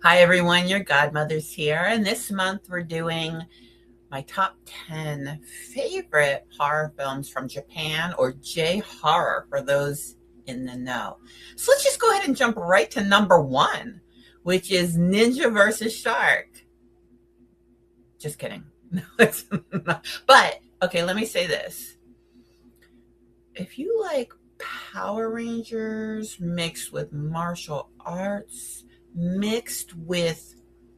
Hi, everyone. Your godmother's here. And this month we're doing my top 10 favorite horror films from Japan, or J horror for those in the know. So let's just go ahead and jump right to number one, which is Ninja versus Shark. Just kidding. No, it's not. But okay, let me say this. If you like Power Rangers mixed with martial arts, mixed with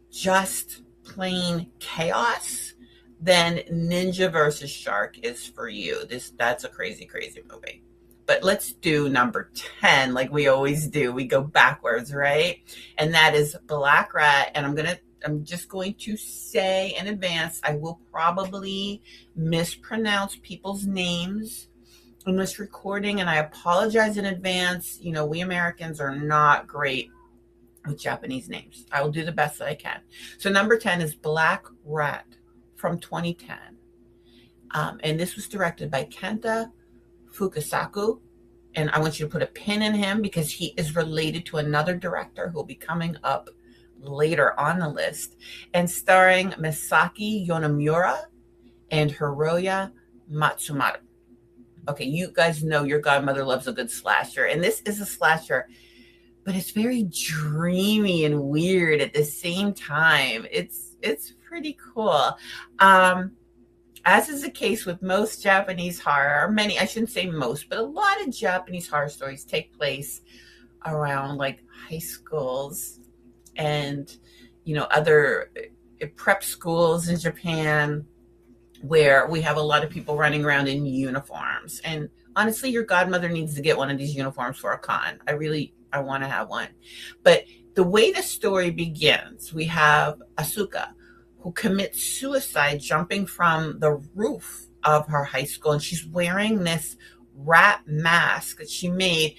just plain chaos, then Ninja versus Shark is for you. That's a crazy, crazy movie. But let's do number 10 like we always do. We go backwards, right? And that is Black Rat. And I'm just going to say in advance, I will probably mispronounce people's names in this recording, and I apologize in advance. You know, we Americans are not great with Japanese names. I will do the best that I can. So number 10 is Black Rat from 2010. And this was directed by Kenta Fukasaku. And I want you to put a pin in him because he is related to another director who will be coming up later on the list. And starring Misaki Yonemura and Hiroya Matsumaru. Okay, you guys know your godmother loves a good slasher. And this is a slasher, but it's very dreamy and weird at the same time. It's pretty cool. As is the case with most Japanese horror, many, I shouldn't say most, but a lot of Japanese horror stories take place around like high schools and, other prep schools in Japan, where we have a lot of people running around in uniforms. And honestly, your godmother needs to get one of these uniforms for a con. I want to have one. But the way the story begins, we have Asuka, who commits suicide jumping from the roof of her high school. And she's wearing this rat mask that she made.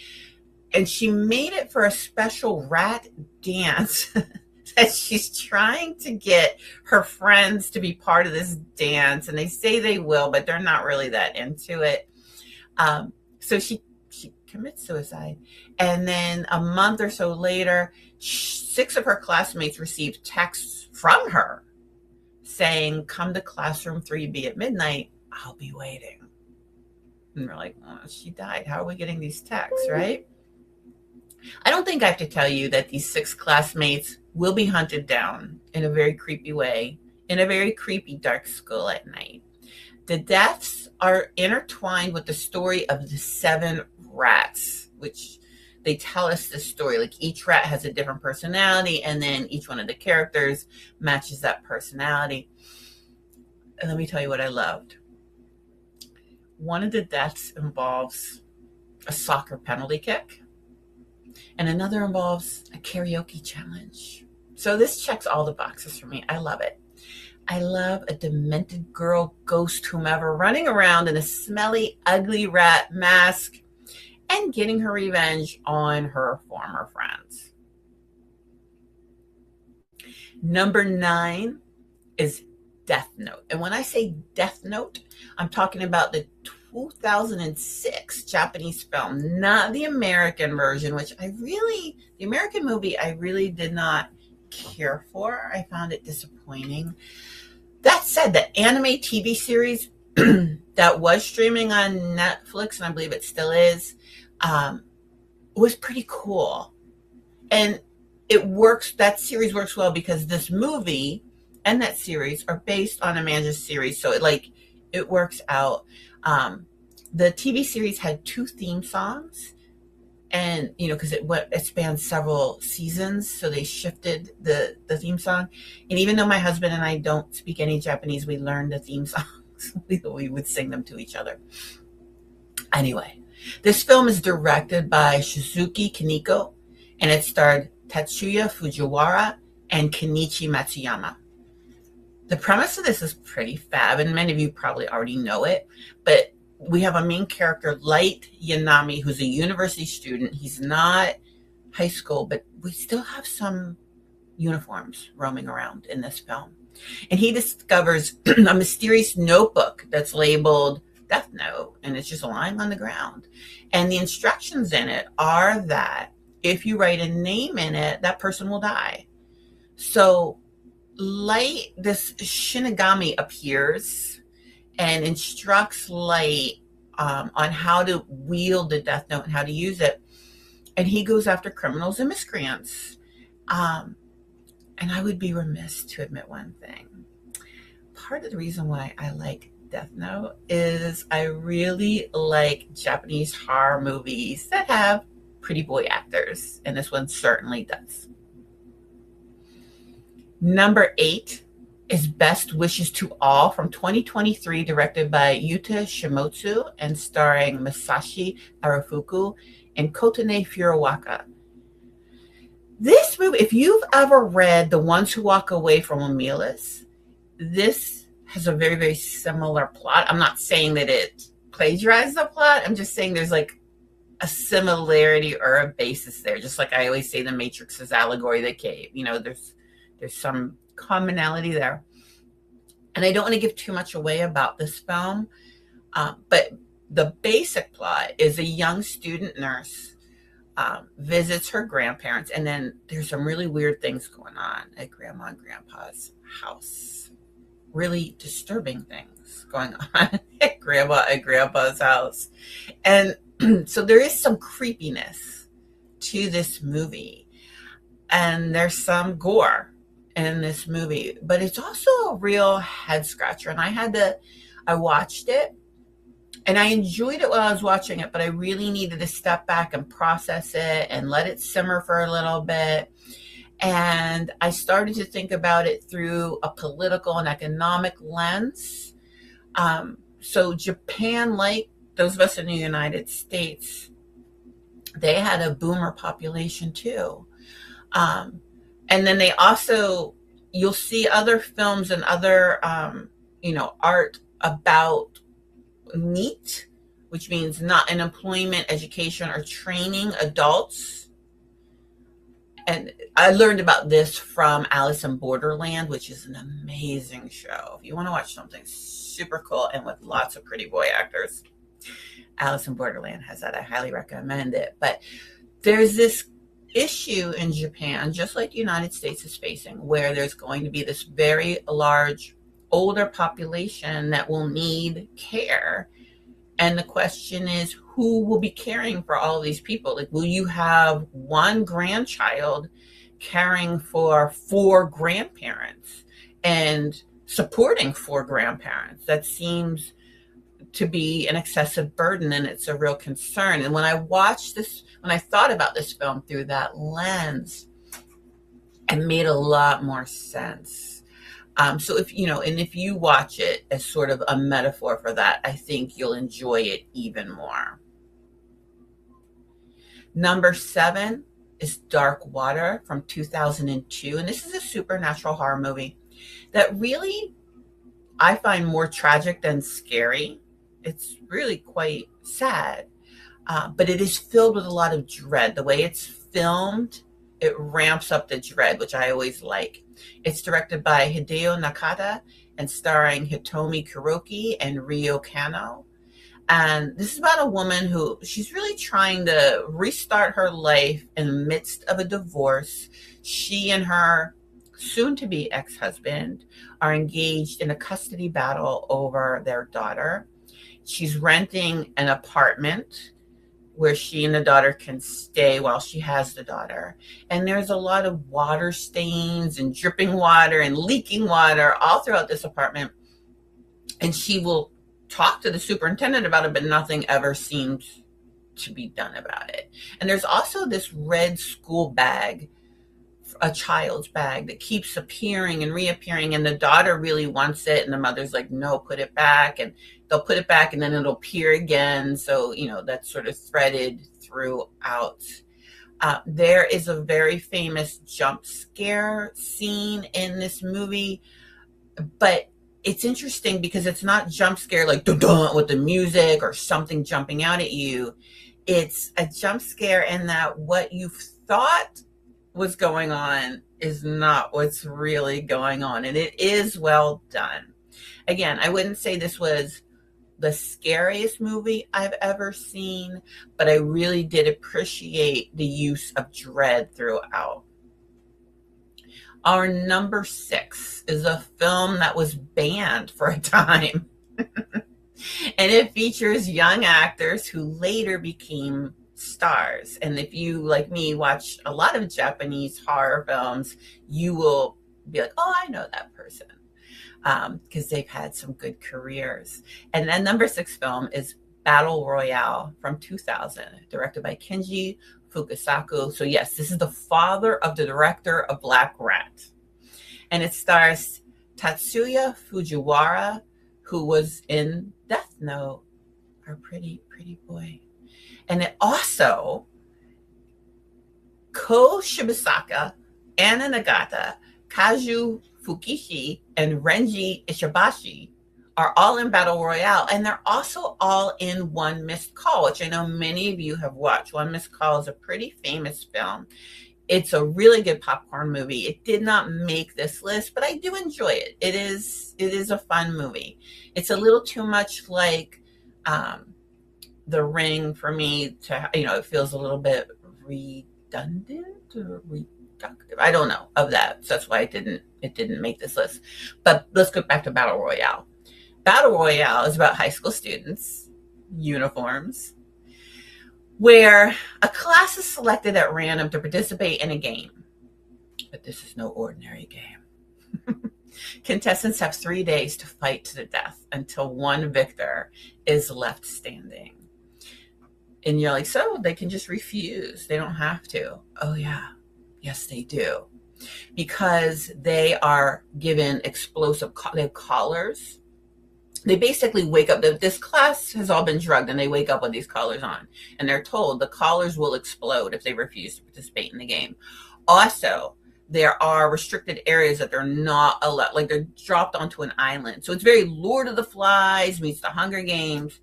And she made it for a special rat dance that she's trying to get her friends to be part of this dance. And they say they will, but they're not really that into it. So she commits suicide. And then a month or so later, 6 of her classmates received texts from her saying, come to classroom 3B at midnight. I'll be waiting. And we're like, oh, she died. How are we getting these texts, right? I don't think I have to tell you that these 6 classmates will be hunted down in a very creepy way, in a very creepy dark school at night. The deaths are intertwined with the story of the 7 rats, which they tell us this story. Like each rat has a different personality, and then each one of the characters matches that personality. And let me tell you what I loved. One of the deaths involves a soccer penalty kick, and another involves a karaoke challenge. So this checks all the boxes for me. I love it. I love a demented girl, ghost, whomever, running around in a smelly, ugly rat mask and getting her revenge on her former friends. Number 9 is Death Note. And when I say Death Note, I'm talking about the 2006 Japanese film, not the American version, which the American movie I really did not care for. I found it disappointing. That said, the anime TV series that was streaming on Netflix, and I believe it still is, was pretty cool. And it works, that series works well because this movie and that series are based on a manga series. So it works out. The TV series had 2 theme songs, and because it spans several seasons, so they shifted the theme song. And even though my husband and I don't speak any Japanese, we learned the theme songs. we would sing them to each other. Anyway, this film is directed by Shizuki Kaneko, and it starred Tetsuya Fujiwara and Kenichi Matsuyama. The premise of this is pretty fab, and many of you probably already know it, but we have a main character, Light Yanami, who's a university student. He's not high school, but we still have some uniforms roaming around in this film. And he discovers a mysterious notebook that's labeled Death Note, and it's just lying on the ground. And the instructions in it are that if you write a name in it, that person will die. So Light, this Shinigami appears and instructs Light on how to wield the Death Note and how to use it. And he goes after criminals and miscreants. Um, and I would be remiss to admit one thing. Part of the reason why I like Death Note is I really like Japanese horror movies that have pretty boy actors, and this one certainly does. Number 8 is Best Wishes to All from 2023, directed by Yuta Shimotsu and starring Masashi Arafuku and Kotane Furuwaka. This movie, if you've ever read The Ones Who Walk Away from Romulus, this has a very, very similar plot. I'm not saying that it plagiarizes the plot. I'm just saying there's like a similarity or a basis there. Just like I always say, The Matrix is allegory of the cave. You know, there's some commonality there. And I don't want to give too much away about this film, but the basic plot is a young student nurse visits her grandparents, and then there's some really weird things going on at Grandma and Grandpa's house. Really disturbing things going on at Grandma and Grandpa's house. And so there is some creepiness to this movie, and there's some gore in this movie, but it's also a real head scratcher. And I watched it and I enjoyed it while I was watching it, but I really needed to step back and process it and let it simmer for a little bit. And I started to think about it through a political and economic lens. So Japan, like those of us in the United States, they had a boomer population too. And then they also, you'll see other films and other, art about NEET, which means not in employment, education, or training adults. And I learned about this from Alice in Borderland, which is an amazing show. If you want to watch something super cool and with lots of pretty boy actors, Alice in Borderland has that. I highly recommend it. But there's this issue in Japan, just like the United States is facing, where there's going to be this very large older population that will need care. And the question is, who will be caring for all of these people? Like, will you have one grandchild caring for 4 grandparents and supporting 4 grandparents? That seems to be an excessive burden, and it's a real concern. And when I thought about this film through that lens, it made a lot more sense. So if you watch it as sort of a metaphor for that, I think you'll enjoy it even more. Number 7 is Dark Water from 2002. And this is a supernatural horror movie that really I find more tragic than scary. It's really quite sad, but it is filled with a lot of dread. The way it's filmed, it ramps up the dread, which I always like. It's directed by Hideo Nakata and starring Hitomi Kuroki and Ryo Kano. And this is about a woman who she's really trying to restart her life in the midst of a divorce. She and her soon-to-be ex-husband are engaged in a custody battle over their daughter. She's renting an apartment where she and the daughter can stay while she has the daughter. And there's a lot of water stains and dripping water and leaking water all throughout this apartment. And she will talk to the superintendent about it, but nothing ever seems to be done about it. And there's also this red school bag, a child's bag, that keeps appearing and reappearing, and the daughter really wants it, and the mother's like, no, put it back. And they'll put it back and then it'll appear again. So, that's sort of threaded throughout. There is a very famous jump scare scene in this movie, but it's interesting because it's not jump scare like dun-dun with the music or something jumping out at you. It's a jump scare in that what you thought was going on is not what's really going on. And it is well done. Again, I wouldn't say this was the scariest movie I've ever seen, but I really did appreciate the use of dread throughout. Our number 6 is a film that was banned for a time. And it features young actors who later became stars. And if you, like me, watch a lot of Japanese horror films, you will be like, oh, I know that person, because they've had some good careers. And then number 6 film is Battle Royale from 2000, directed by Kenji Fukasaku. So yes, this is the father of the director of Black Rat. And it stars Tatsuya Fujiwara, who was in Death Note, our pretty boy. And it also, Ko Shibasaka, Anna Nagata, Kazu Fukishi, and Renji Ishibashi are all in Battle Royale, and they're also all in One Missed Call, which I know many of you have watched. One Missed Call is a pretty famous film. It's a really good popcorn movie. It did not make this list, but I do enjoy it. It is a fun movie. It's a little too much like The Ring for me to, it feels a little bit redundant or reductive. I don't know of that. So that's why it didn't make this list. But let's go back to Battle Royale. Battle Royale is about high school students, uniforms, where a class is selected at random to participate in a game. But this is no ordinary game. Contestants have 3 days to fight to the death until one victor is left standing. And you're like, so they can just refuse. They don't have to. Oh, yeah. Yes, they do. Because they are given explosive, they have collars. They basically wake up, this class has all been drugged, and they wake up with these collars on. And they're told the collars will explode if they refuse to participate in the game. Also, there are restricted areas that they're not allowed, like they're dropped onto an island. So it's very Lord of the Flies meets the Hunger Games.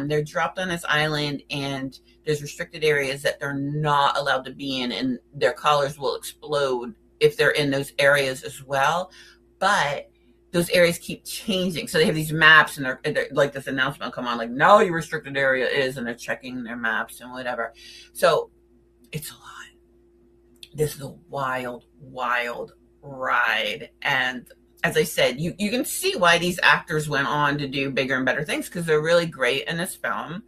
They're dropped on this island, and there's restricted areas that they're not allowed to be in, and their collars will explode if they're in those areas as well. But those areas keep changing. So they have these maps, and they're like this announcement will come on, like, now your restricted area is, and they're checking their maps and whatever. So it's a lot. This is a wild, wild ride. And as I said, you can see why these actors went on to do bigger and better things, because they're really great in this film.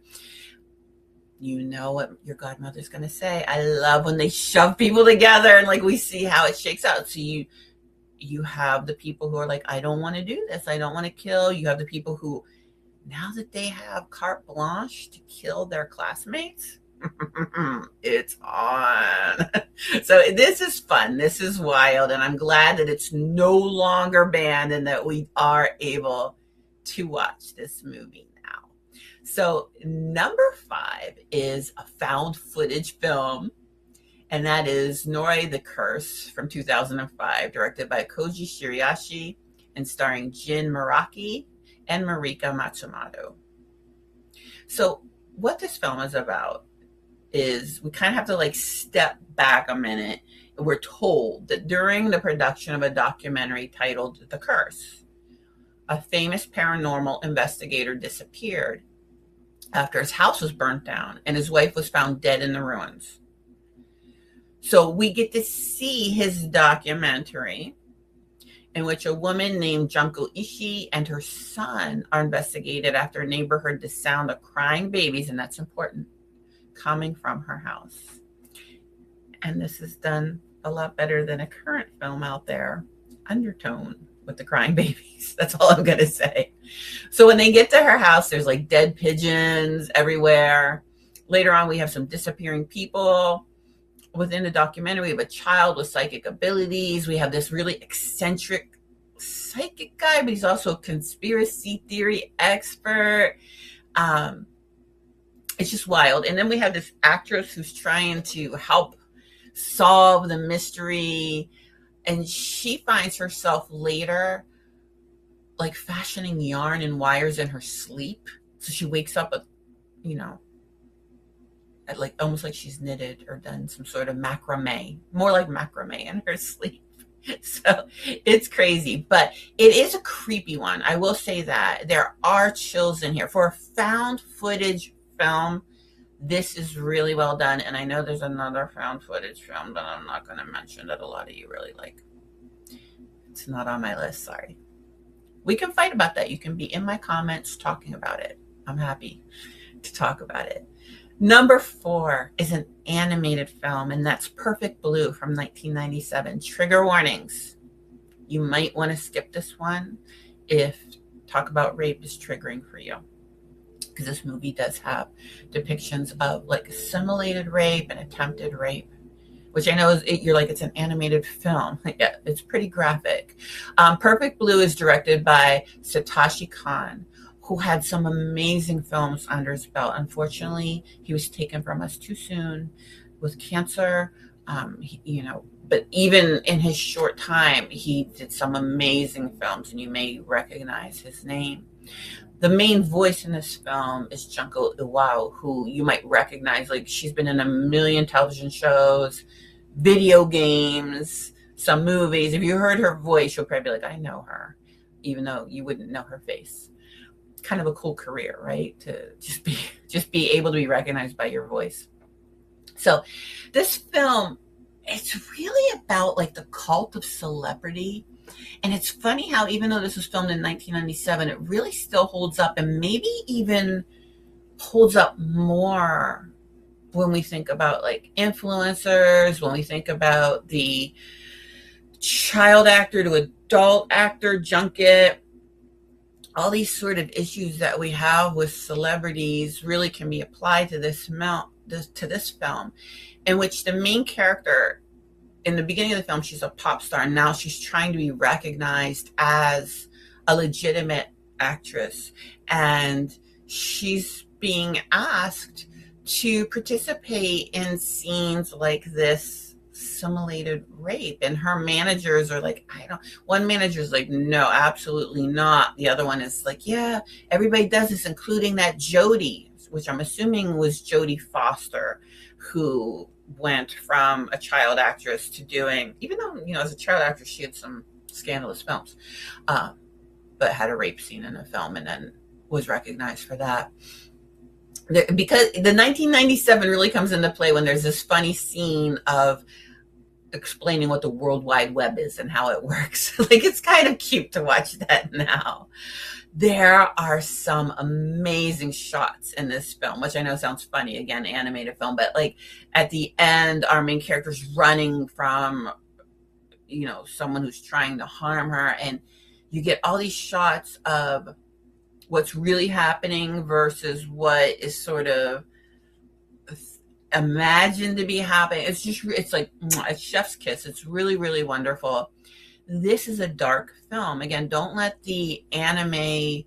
You know what your godmother's going to say. I love when they shove people together and like we see how it shakes out. So you have the people who are like, I don't want to do this. I don't want to kill. You have the people who, now that they have carte blanche to kill their classmates, it's on. So this is fun. This is wild. And I'm glad that it's no longer banned and that we are able to watch this movie now. So number 5 is a found footage film. And that is Nori the Curse from 2005, directed by Koji Shiraishi and starring Jin Muraki and Marika Matsumoto. So what this film is about is we kind of have to like step back a minute. We're told that during the production of a documentary titled The Curse, a famous paranormal investigator disappeared after his house was burnt down and his wife was found dead in the ruins. So we get to see his documentary in which a woman named Junko Ishii and her son are investigated after a neighbor heard the sound of crying babies, and that's important, coming from her house. And this is done a lot better than a current film out there, Undertone, with the crying babies. That's all I'm going to say. So when they get to her house, there's like dead pigeons everywhere. Later on, we have some disappearing people. Within the documentary, we have a child with psychic abilities. We have this really eccentric psychic guy, but he's also a conspiracy theory expert. It's just wild. And then we have this actress who's trying to help solve the mystery. And she finds herself later like fashioning yarn and wires in her sleep. So she wakes up with, like almost like she's knitted or done some sort of macrame, more like macrame in her sleep. So it's crazy, but it is a creepy one. I will say that there are chills in here for a found footage film. This is really well done. And I know there's another found footage film that I'm not going to mention that a lot of you really like. It's not on my list, sorry. We can fight about that. You can be in my comments talking about it. I'm happy to talk about it. Number 4 is an animated film, and that's Perfect Blue from 1997. Trigger warnings. You might want to skip this one if talk about rape is triggering for you, because this movie does have depictions of like assimilated rape and attempted rape, which I know you're like, it's an animated film. Yeah, it's pretty graphic. Perfect Blue is directed by Satoshi Kon, who had some amazing films under his belt. Unfortunately, he was taken from us too soon with cancer. But even in his short time, he did some amazing films, and you may recognize his name. The main voice in this film is Junko Iwao, who you might recognize. Like, she's been in a million television shows, video games, some movies. If you heard her voice, you'll probably be like, I know her, even though you wouldn't know her face. Kind of a cool career, right? To just be able to be recognized by your voice. So this film, it's really about like the cult of celebrity. And it's funny how even though this was filmed in 1997, it really still holds up, and maybe even holds up more when we think about like influencers, when we think about the child actor to adult actor junket. All these sort of issues that we have with celebrities really can be applied to this film, in which the main character, in the beginning of the film, she's a pop star, and now she's trying to be recognized as a legitimate actress, and she's being asked to participate in scenes like this simulated rape, and her managers are like, one manager's like, no, absolutely not. The other one is like, yeah, everybody does this, including that Jodie, which I'm assuming was Jodie Foster, who went from a child actress to doing, even though, as a child actress, she had some scandalous films, but had a rape scene in a film and then was recognized for that. Because the 1997 really comes into play when there's this funny scene of explaining what the World Wide Web is and how it works. Like, it's kind of cute to watch that now. There are some amazing shots in this film, which I know sounds funny, again, animated film, but like at the end, our main character's running from, someone who's trying to harm her, and you get all these shots of what's really happening versus what is sort of imagined to be happening. It's like a chef's kiss. It's really, really wonderful. This is a dark film. Again, don't let the anime,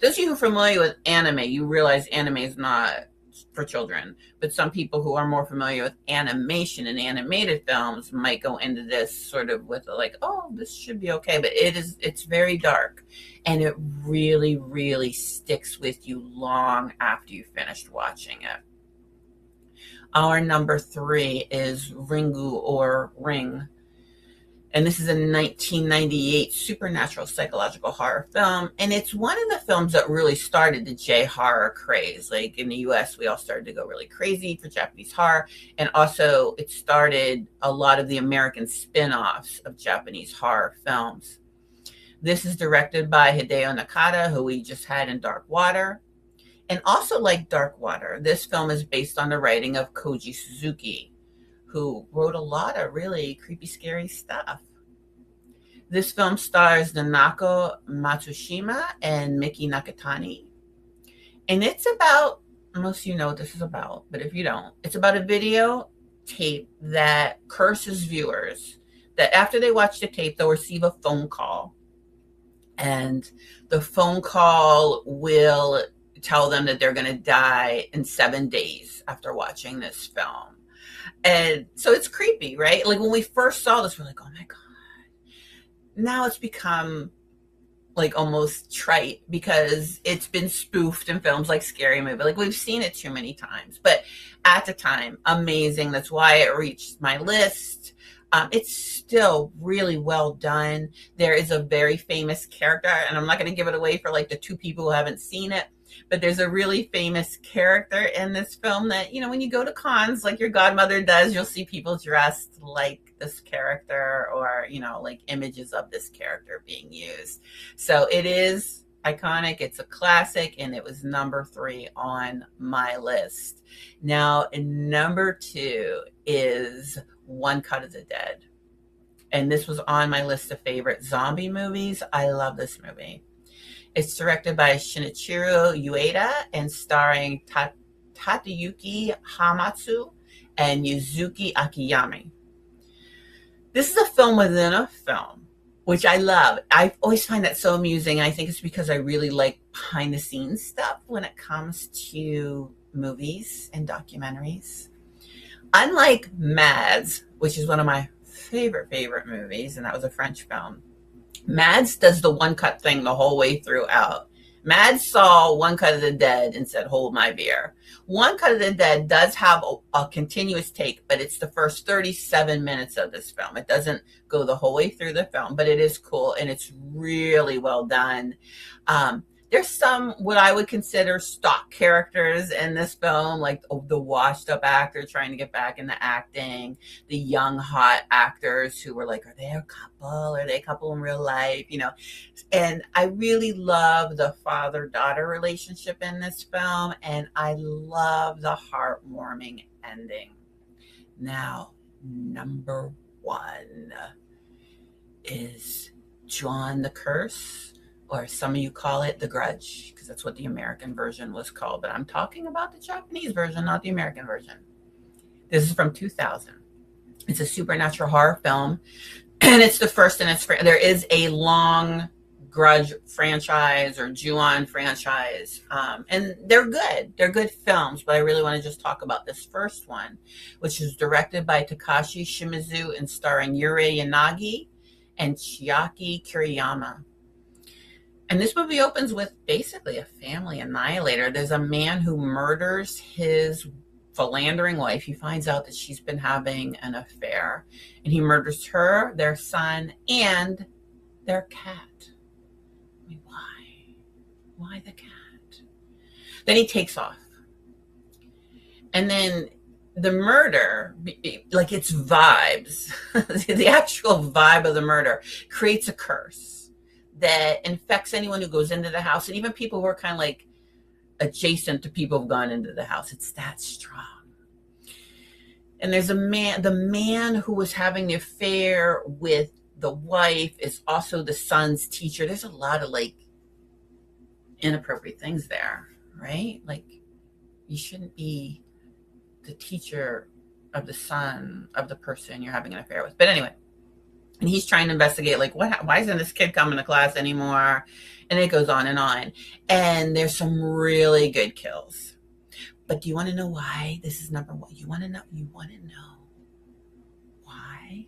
those of you who are familiar with anime, you realize anime is not for children, but some people who are more familiar with animation and animated films might go into this sort of with like, oh, this should be okay, but it's very dark, and it really, really sticks with you long after you finished watching it. Our number 3 is Ringu, or Ring. And this is a 1998 supernatural psychological horror film. And it's one of the films that really started the J-horror craze. Like, in the US, we all started to go really crazy for Japanese horror. And also, it started a lot of the American spin-offs of Japanese horror films. This is directed by Hideo Nakata, who we just had in Dark Water. And also, like Dark Water, this film is based on the writing of Koji Suzuki, who wrote a lot of really creepy, scary stuff. This film stars Nanako Matsushima and Miki Nakatani. And it's about, most of you know what this is about, but if you don't, it's about a video tape that curses viewers, that after they watch the tape, they'll receive a phone call. And the phone call will tell them that they're going to die in 7 days after watching this film. And so it's creepy, right? Like, when we first saw this, we're like, oh my God. Now it's become like almost trite because it's been spoofed in films like Scary Movie. Like, we've seen it too many times. But at the time, amazing. That's why it reached my list. It's still really well done. There is a very famous character, and I'm not going to give it away for like the 2 people who haven't seen it, but there's a really famous character in this film that, when you go to cons like your godmother does, you'll see people dressed like this character, or, like images of this character being used. So it is iconic. It's a classic, and it was number 3 on my list. Now, number 2 is One Cut of the Dead. And this was on my list of favorite zombie movies. I love this movie. It's directed by Shinichiro Ueda and starring Tadayuki Hamatsu and Yuzuki Akiyama. This is a film within a film, which I love. I always find that so amusing. I think it's because I really like behind the scenes stuff when it comes to movies and documentaries. Unlike Mads, which is one of my favorite movies, and that was a French film, Mads does the one cut thing the whole way throughout. Mads saw One Cut of the Dead and said, hold my beer. One Cut of the Dead does have a continuous take, but it's the first 37 minutes of this film. It doesn't go the whole way through the film, but it is cool, and it's really well done. There's some, what I would consider stock characters in this film, like the washed up actor trying to get back into acting, the young hot actors who were like, are they a couple? Are they a couple in real life? And I really love the father-daughter relationship in this film, and I love the heartwarming ending. Now, number 1 is John the Curse, or some of you call it The Grudge, because that's what the American version was called. But I'm talking about the Japanese version, not the American version. This is from 2000. It's a supernatural horror film, and it's the first in its there is a long Grudge franchise or Ju-on franchise, and they're good. They're good films, but I really want to just talk about this first one, which is directed by Takashi Shimizu and starring Yurei Yanagi and Chiaki Kuriyama. And this movie opens with basically a family annihilator. There's a man who murders his philandering wife. He finds out that she's been having an affair, and he murders her, their son, and their cat. I mean, why? Why the cat? Then he takes off. And then the murder, like its vibes, the actual vibe of the murder creates a curse that infects anyone who goes into the house, and even people who are kind of like adjacent to people who've gone into the house. It's that strong. And there's the man who was having the affair with the wife is also the son's teacher. There's a lot of like inappropriate things there, right? Like, you shouldn't be the teacher of the son of the person you're having an affair with. But anyway, and he's trying to investigate, like, why isn't this kid coming to class anymore? And it goes on. And there's some really good kills. But do you want to know why this is number 1? You want to know why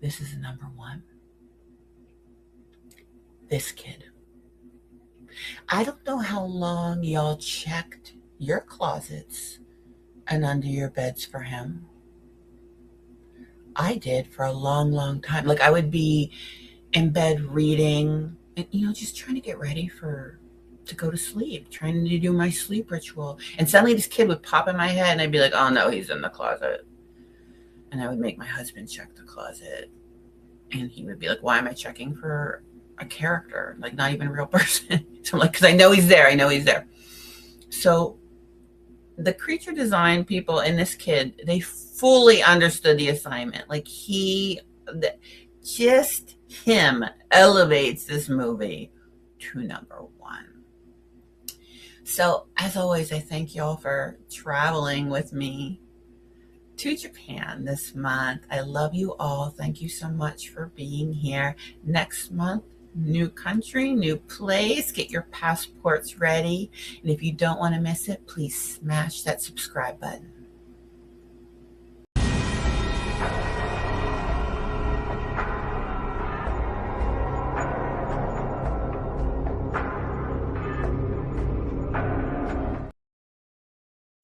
this is number 1? This kid. I don't know how long y'all checked your closets and under your beds for him. I did for a long time. Like, I would be in bed reading and, just trying to get ready to go to sleep, trying to do my sleep ritual. And suddenly this kid would pop in my head, and I'd be like, oh no, he's in the closet. And I would make my husband check the closet. And he would be like, why am I checking for a character? Like, not even a real person. So I'm like, because I know he's there. So the creature design people and this kid, they fully understood the assignment. Like, just him elevates this movie to number 1. So as always, I thank y'all for traveling with me to Japan this month. I love you all. Thank you so much for being here. Next month, new country, new place. Get your passports ready. And if you don't want to miss it, please smash that subscribe button.